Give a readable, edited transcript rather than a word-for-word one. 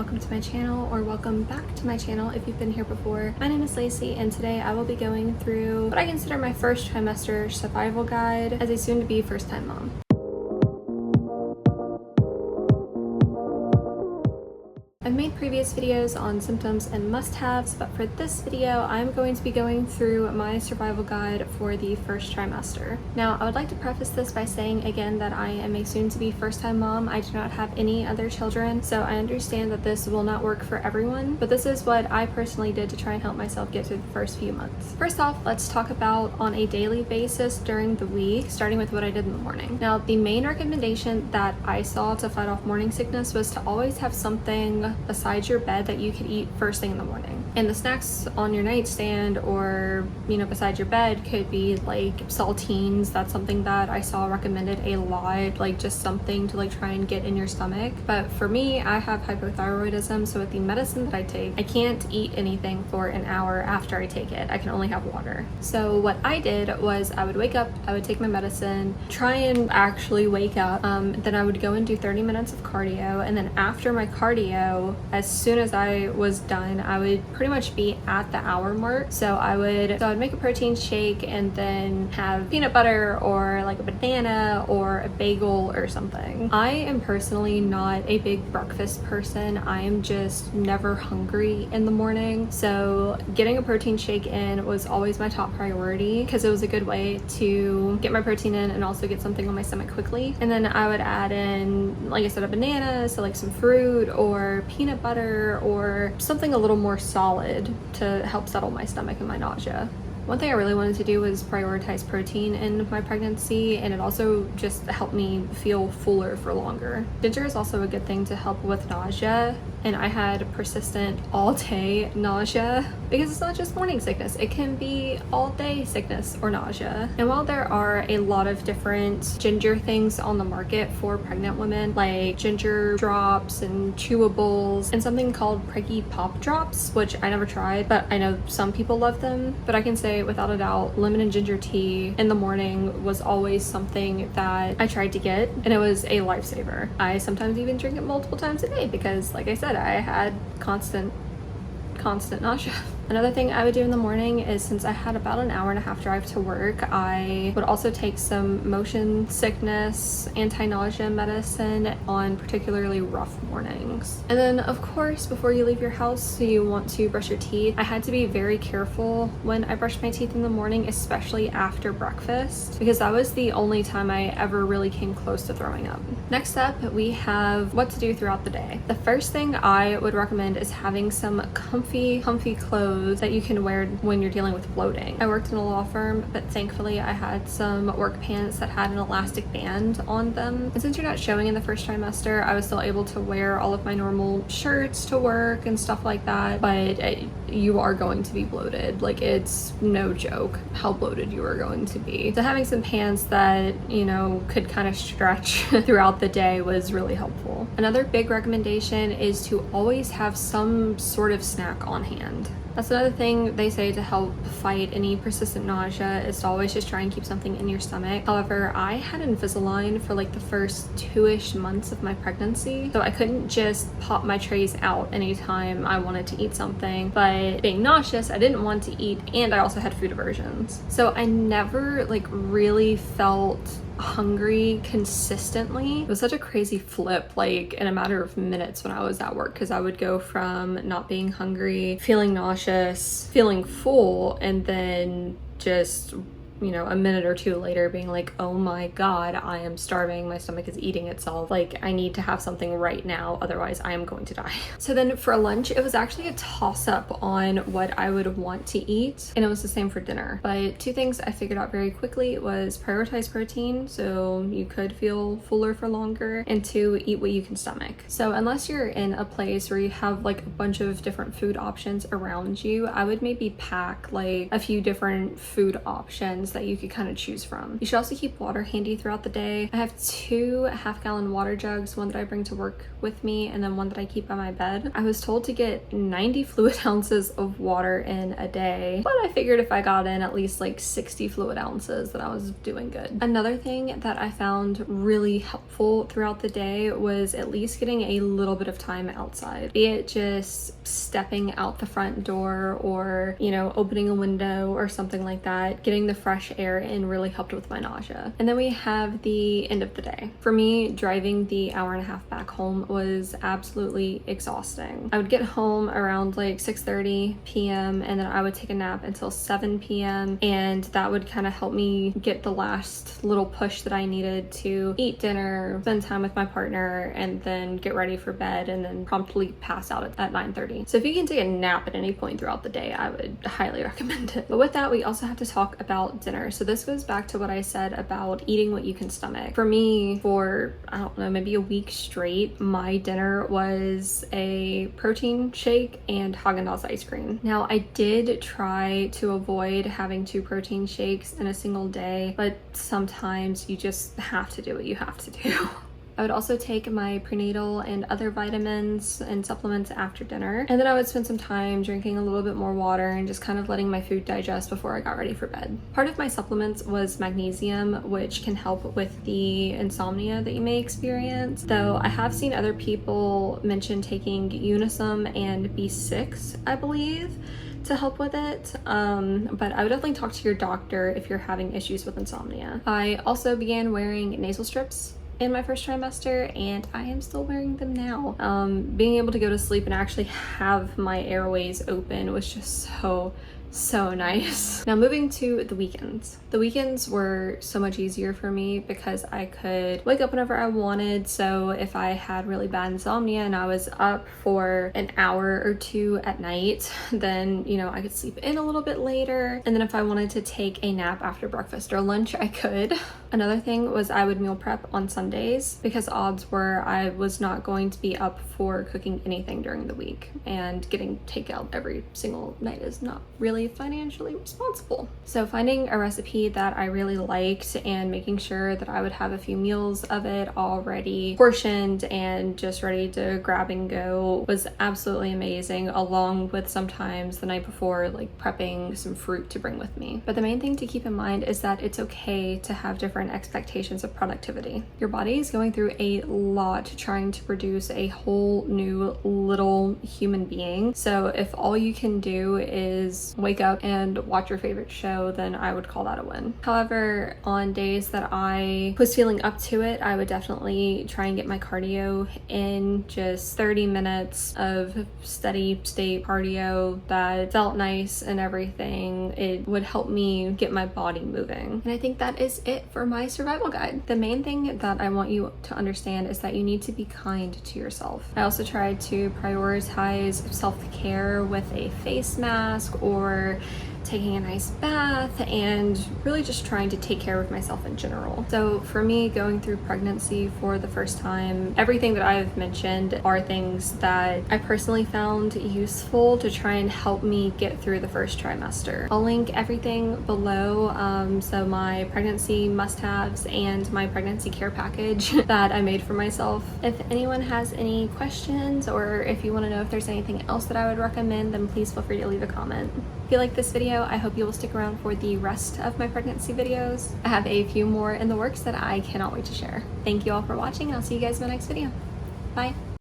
welcome to my channel, or welcome back to my channel if you've been here before. My name is Lacey, and today I will be going through what I consider my first trimester survival guide as a soon-to-be first-time mom. I've made previous videos on symptoms and must-haves, but for this video, I'm going to be going through my survival guide for the first trimester. Now, I would like to preface this by saying again that I am a soon-to-be first-time mom. I do not have any other children, so I understand that this will not work for everyone, but this is what I personally did to try and help myself get through the first few months. First off, let's talk about on a daily basis during the week, starting with what I did in the morning. Now, the main recommendation that I saw to fight off morning sickness was to always have something beside your bed that you could eat first thing in the morning. And the snacks on your nightstand or, beside your bed could be like saltines. That's something that I saw recommended a lot, like just something to try and get in your stomach. But for me, I have hypothyroidism, so with the medicine that I take, I can't eat anything for an hour after I take it. I can only have water. So what I did was I would wake up, I would take my medicine, try and actually wake up, then I would go and do 30 minutes of cardio, and then after my cardio, as soon as I was done, I would pretty much be at the hour mark. So I would make a protein shake and then have peanut butter or like a banana or a bagel or something. I am personally not a big breakfast person. I am just never hungry in the morning. So getting a protein shake in was always my top priority because it was a good way to get my protein in and also get something on my stomach quickly. And then I would add in, like I said, a banana, so like some fruit or peanut butter or something a little more solid to help settle my stomach and my nausea. One thing I really wanted to do was prioritize protein in my pregnancy, and it also just helped me feel fuller for longer. Ginger is also a good thing to help with nausea, and I had persistent all-day nausea because it's not just morning sickness, it can be all-day sickness or nausea. And while there are a lot of different ginger things on the market for pregnant women, like ginger drops and chewables and something called Preggy Pop Drops, which I never tried, but I know some people love them, but I can say without a doubt, lemon and ginger tea in the morning was always something that I tried to get, and it was a lifesaver. I sometimes even drink it multiple times a day because, like I said, I had constant nausea. Another thing I would do in the morning is, since I had about an hour and a half drive to work, I would also take some motion sickness anti-nausea medicine on particularly rough mornings. And then of course, before you leave your house, you want to brush your teeth. I had to be very careful when I brushed my teeth in the morning, especially after breakfast, because that was the only time I ever really came close to throwing up. Next up, we have what to do throughout the day. The first thing I would recommend is having some comfy clothes that you can wear when you're dealing with bloating. I worked in a law firm, but thankfully I had some work pants that had an elastic band on them. And since you're not showing in the first trimester, I was still able to wear all of my normal shirts to work and stuff like that, but you are going to be bloated. Like, it's no joke how bloated you are going to be. So having some pants that, could kind of stretch throughout the day was really helpful. Another big recommendation is to always have some sort of snack on hand. That's another thing they say to help fight any persistent nausea, is to always just try and keep something in your stomach. However, I had Invisalign for like the first 2-ish months of my pregnancy, so I couldn't just pop my trays out anytime I wanted to eat something. But being nauseous, I didn't want to eat, and I also had food aversions. So I never really felt hungry consistently. It was such a crazy flip, in a matter of minutes when I was at work, because I would go from not being hungry, feeling nauseous, feeling full, and then just a minute or two later being like, oh my god, I am starving, my stomach is eating itself, I need to have something right now, otherwise I am going to die. So then for lunch, it was actually a toss-up on what I would want to eat, and it was the same for dinner. But two things I figured out very quickly was prioritize protein, so you could feel fuller for longer, and two, eat what you can stomach. So unless you're in a place where you have a bunch of different food options around you, I would maybe pack a few different food options options that you could kind of choose from. You should also keep water handy throughout the day. I have 2 half-gallon water jugs, one that I bring to work with me and then one that I keep by my bed. I was told to get 90 fluid ounces of water in a day, but I figured if I got in at least like 60 fluid ounces, then I was doing good. Another thing that I found really helpful throughout the day was at least getting a little bit of time outside, be it just stepping out the front door or, you know, opening a window or something like that. Getting the fresh air in really helped with my nausea. And then we have the end of the day. For me, driving the hour and a half back home was absolutely exhausting. I would get home around like 6:30 p.m. and then I would take a nap until 7 p.m. and that would kind of help me get the last little push that I needed to eat dinner, spend time with my partner, and then get ready for bed and then promptly pass out at 9:30. So if you can take a nap at any point throughout the day, I would highly recommend it. But with that, we also have to talk about dinner. So this goes back to what I said about eating what you can stomach. For me, for I don't know, maybe a week straight, my dinner was a protein shake and Haagen-Dazs ice cream. Now, I did try to avoid having 2 protein shakes in a single day, but sometimes you just have to do what you have to do. I would also take my prenatal and other vitamins and supplements after dinner. And then I would spend some time drinking a little bit more water and just kind of letting my food digest before I got ready for bed. Part of my supplements was magnesium, which can help with the insomnia that you may experience. Though I have seen other people mention taking Unisum and B6, I believe, to help with it, but I would definitely talk to your doctor if you're having issues with insomnia. I also began wearing nasal strips in my first trimester and I am still wearing them now. Being able to go to sleep and actually have my airways open was just so nice. Now moving to the weekends. The weekends were so much easier for me because I could wake up whenever I wanted. So if I had really bad insomnia and I was up for an hour or 2 at night, then, you know, I could sleep in a little bit later. And then if I wanted to take a nap after breakfast or lunch, I could. Another thing was I would meal prep on Sundays because odds were I was not going to be up for cooking anything during the week, and getting takeout every single night is not really financially responsible. So finding a recipe that I really liked and making sure that I would have a few meals of it already portioned and just ready to grab and go was absolutely amazing, along with sometimes the night before like prepping some fruit to bring with me. But the main thing to keep in mind is that it's okay to have different expectations of productivity. Your body is going through a lot trying to produce a whole new little human being. So if all you can do is wake up and watch your favorite show, then I would call that a win. However, on days that I was feeling up to it, I would definitely try and get my cardio in, just 30 minutes of steady state cardio that felt nice and everything. It would help me get my body moving. And I think that is it for my survival guide. The main thing that I want you to understand is that you need to be kind to yourself. I also tried to prioritize self-care with a face mask or taking a nice bath and really just trying to take care of myself in general. So for me, going through pregnancy for the first time, everything that I've mentioned are things that I personally found useful to try and help me get through the first trimester. I'll link everything below, so my pregnancy must-haves and my pregnancy care package that I made for myself. If anyone has any questions or if you want to know if there's anything else that I would recommend, then please feel free to leave a comment. If you like this video, I hope you will stick around for the rest of my pregnancy videos. I have a few more in the works that I cannot wait to share. Thank you all for watching, and I'll see you guys in my next video. Bye.